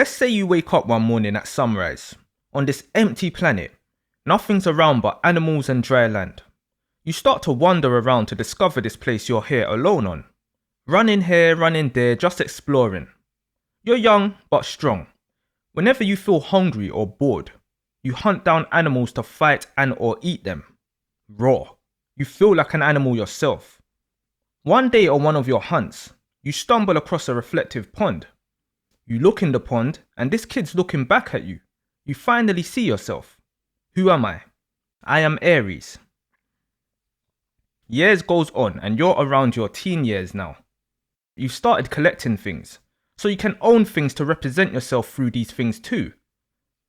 Let's say you wake up one morning at sunrise, on this empty planet, nothing's around but animals and dry land. You start to wander around to discover this place you're here alone on. Running here, running there, just exploring. You're young but strong. Whenever you feel hungry or bored, you hunt down animals to fight and or eat them. Raw. You feel like an animal yourself. One day on one of your hunts, you stumble across a reflective pond. You look in the pond and this kid's looking back at you. You finally see yourself. Who am I? I am Aries. Years goes on and you're around your teen years now. You've started collecting things, so you can own things to represent yourself through these things too.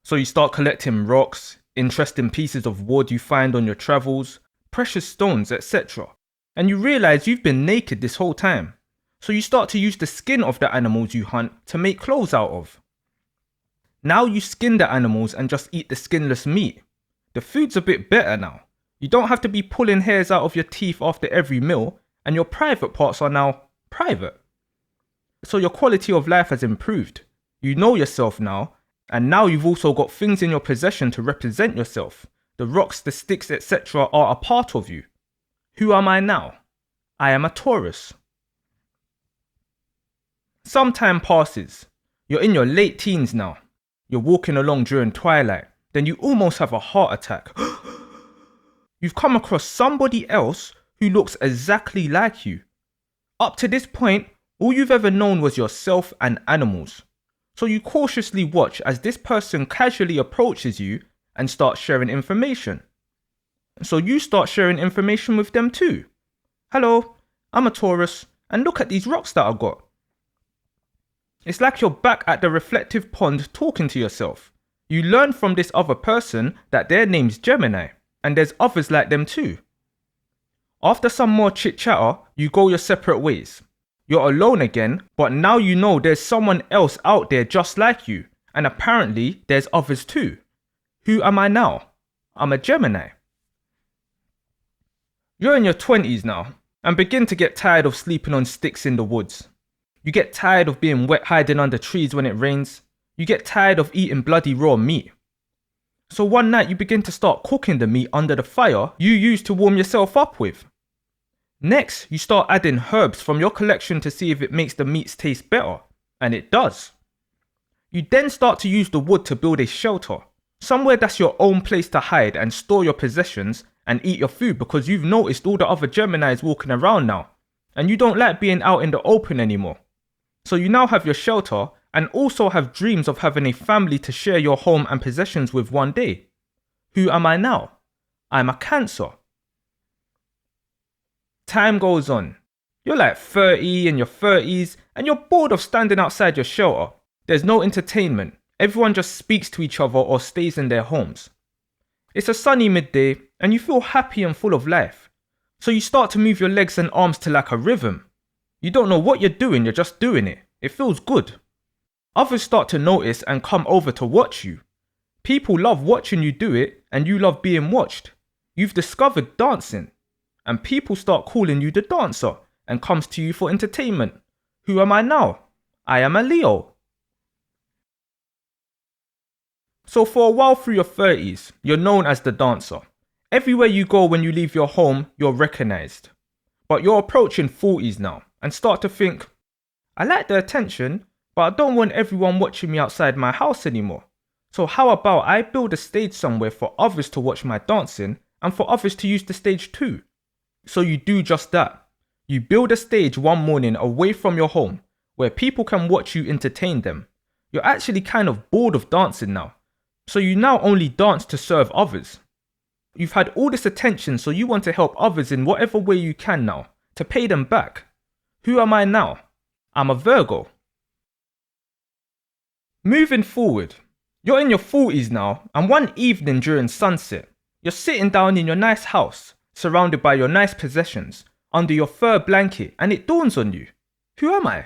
So you start collecting rocks, interesting pieces of wood you find on your travels, precious stones, etc. And you realize you've been naked this whole time. So you start to use the skin of the animals you hunt to make clothes out of. Now you skin the animals and just eat the skinless meat. The food's a bit better now. You don't have to be pulling hairs out of your teeth after every meal, and your private parts are now private. So your quality of life has improved. You know yourself now, and now you've also got things in your possession to represent yourself. The rocks, the sticks, etc. are a part of you. Who am I now? I am a Taurus. Some time passes. You're in your late teens now. You're walking along during twilight. Then you almost have a heart attack. You've come across somebody else who looks exactly like you. Up to this point, all you've ever known was yourself and animals. So you cautiously watch as this person casually approaches you and starts sharing information. So you start sharing information with them too. Hello, I'm a Taurus, and look at these rocks that I got. It's like you're back at the reflective pond talking to yourself. You learn from this other person that their name's Gemini, and there's others like them too. After some more chit chatter, you go your separate ways. You're alone again, but now you know there's someone else out there just like you, and apparently there's others too. Who am I now? I'm a Gemini. You're in your 20s now, and begin to get tired of sleeping on sticks in the woods. You get tired of being wet hiding under trees when it rains. You get tired of eating bloody raw meat. So one night you begin to start cooking the meat under the fire you used to warm yourself up with. Next, you start adding herbs from your collection to see if it makes the meats taste better, and it does. You then start to use the wood to build a shelter, somewhere that's your own place to hide and store your possessions and eat your food because you've noticed all the other Geminis walking around now, and you don't like being out in the open anymore. So you now have your shelter and also have dreams of having a family to share your home and possessions with one day. Who am I now? I'm a Cancer. Time goes on. You're like 30 in your 30s and you're bored of standing outside your shelter. There's no entertainment. Everyone just speaks to each other or stays in their homes. It's a sunny midday and you feel happy and full of life. So you start to move your legs and arms to like a rhythm. You don't know what you're doing, you're just doing it. It feels good. Others start to notice and come over to watch you. People love watching you do it and you love being watched. You've discovered dancing. And people start calling you the dancer and comes to you for entertainment. Who am I now? I am a Leo. So for a while through your 30s, you're known as the dancer. Everywhere you go when you leave your home, you're recognized. But you're approaching 40s now and start to think, I like the attention, but I don't want everyone watching me outside my house anymore. So how about I build a stage somewhere for others to watch my dancing and for others to use the stage too? So you do just that. You build a stage one morning away from your home where people can watch you entertain them. You're actually kind of bored of dancing now. So you now only dance to serve others. You've had all this attention, so you want to help others in whatever way you can now, to pay them back. Who am I now? I'm a Virgo. Moving forward, you're in your 40s now, and one evening during sunset, you're sitting down in your nice house, surrounded by your nice possessions, under your fur blanket, and it dawns on you. Who am I?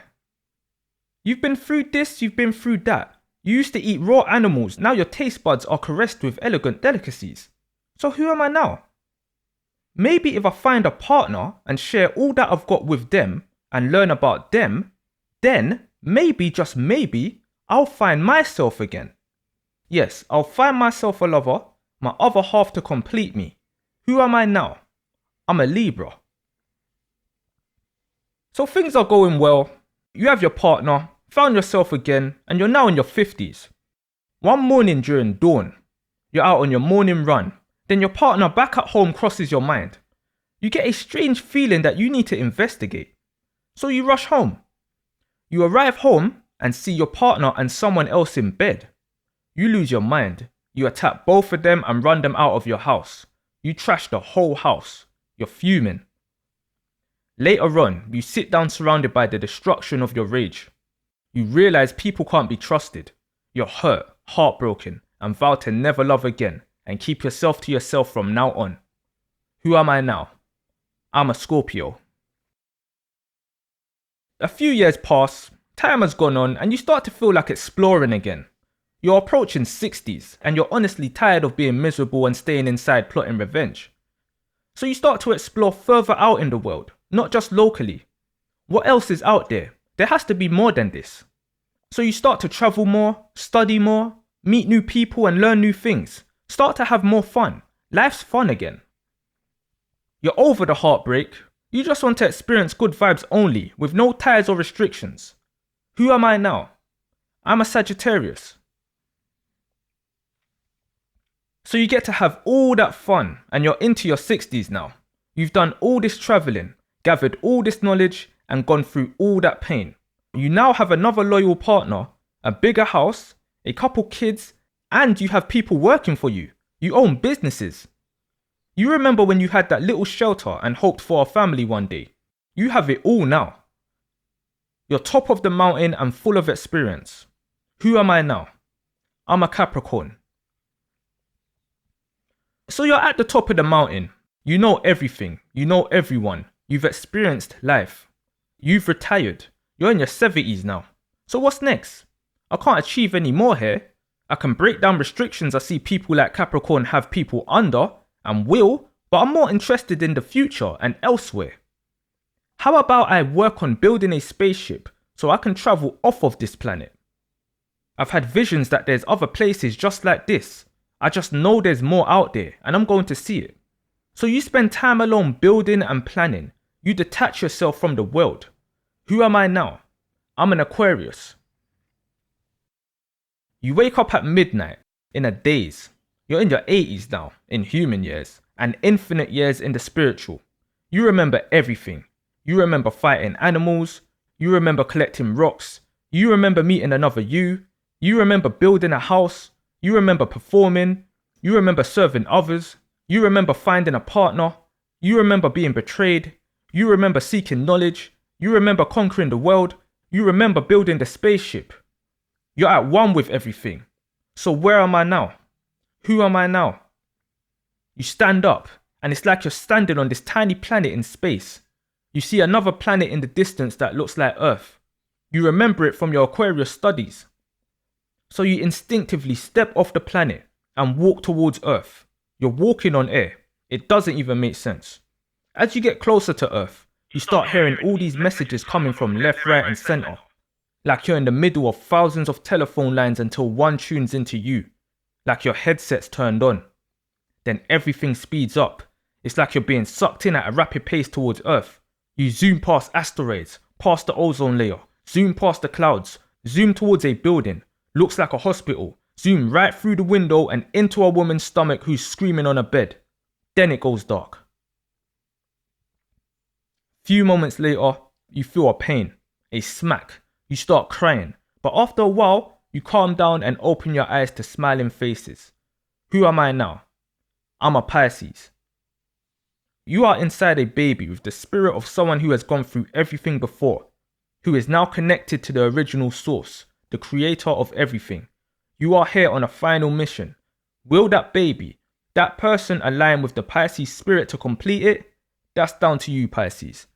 You've been through this, you've been through that. You used to eat raw animals, now your taste buds are caressed with elegant delicacies. So who am I now? Maybe if I find a partner and share all that I've got with them and learn about them, then maybe, just maybe, I'll find myself again. Yes, I'll find myself a lover, my other half to complete me. Who am I now? I'm a Libra. So things are going well. You have your partner, found yourself again, and you're now in your 50s. One morning during dawn, you're out on your morning run. Then your partner back at home crosses your mind. You get a strange feeling that you need to investigate. So you rush home. You arrive home and see your partner and someone else in bed. You lose your mind. You attack both of them and run them out of your house. You trash the whole house. You're fuming. Later on, you sit down surrounded by the destruction of your rage. You realize people can't be trusted. You're hurt, heartbroken, and vow to never love again and keep yourself to yourself from now on. Who am I now? I'm a Scorpio. A few years pass, time has gone on, and you start to feel like exploring again. You're approaching 60s, and you're honestly tired of being miserable and staying inside plotting revenge. So you start to explore further out in the world, not just locally. What else is out there? There has to be more than this. So you start to travel more, study more, meet new people and learn new things. Start to have more fun. Life's fun again. You're over the heartbreak. You just want to experience good vibes only, with no ties or restrictions. Who am I now? I'm a Sagittarius. So you get to have all that fun, and you're into your 60s now. You've done all this traveling, gathered all this knowledge, and gone through all that pain. You now have another loyal partner, a bigger house, a couple kids, and you have people working for you. You own businesses. You remember when you had that little shelter and hoped for a family one day. You have it all now. You're top of the mountain and full of experience. Who am I now? I'm a Capricorn. So you're at the top of the mountain. You know everything. You know everyone. You've experienced life. You've retired. You're in your 70s now. So what's next? I can't achieve any more here. I can break down restrictions I see people like Capricorn have people under, and will, but I'm more interested in the future and elsewhere. How about I work on building a spaceship so I can travel off of this planet? I've had visions that there's other places just like this. I just know there's more out there and I'm going to see it. So you spend time alone building and planning. You detach yourself from the world. Who am I now? I'm an Aquarius. You wake up at midnight, in a daze. You're in your 80s now, in human years, and infinite years in the spiritual. You remember everything. You remember fighting animals. You remember collecting rocks. You remember meeting another you. You remember building a house. You remember performing. You remember serving others. You remember finding a partner. You remember being betrayed. You remember seeking knowledge. You remember conquering the world. You remember building the spaceship. You're at one with everything. So where am I now? Who am I now? You stand up, and it's like you're standing on this tiny planet in space. You see another planet in the distance that looks like Earth. You remember it from your Aquarius studies. So you instinctively step off the planet and walk towards Earth. You're walking on air. It doesn't even make sense. As you get closer to Earth, you start hearing all these messages coming from left, right, and center. Like you're in the middle of thousands of telephone lines until one tunes into you. Like your headset's turned on. Then everything speeds up. It's like you're being sucked in at a rapid pace towards Earth. You zoom past asteroids, past the ozone layer, zoom past the clouds, zoom towards a building, looks like a hospital, zoom right through the window and into a woman's stomach who's screaming on a bed. Then it goes dark. Few moments later, you feel a pain, a smack. You start crying, but after a while, you calm down and open your eyes to smiling faces. Who am I now? I'm a Pisces. You are inside a baby with the spirit of someone who has gone through everything before, who is now connected to the original source, the creator of everything. You are here on a final mission. Will that baby, that person align with the Pisces spirit to complete it? That's down to you, Pisces.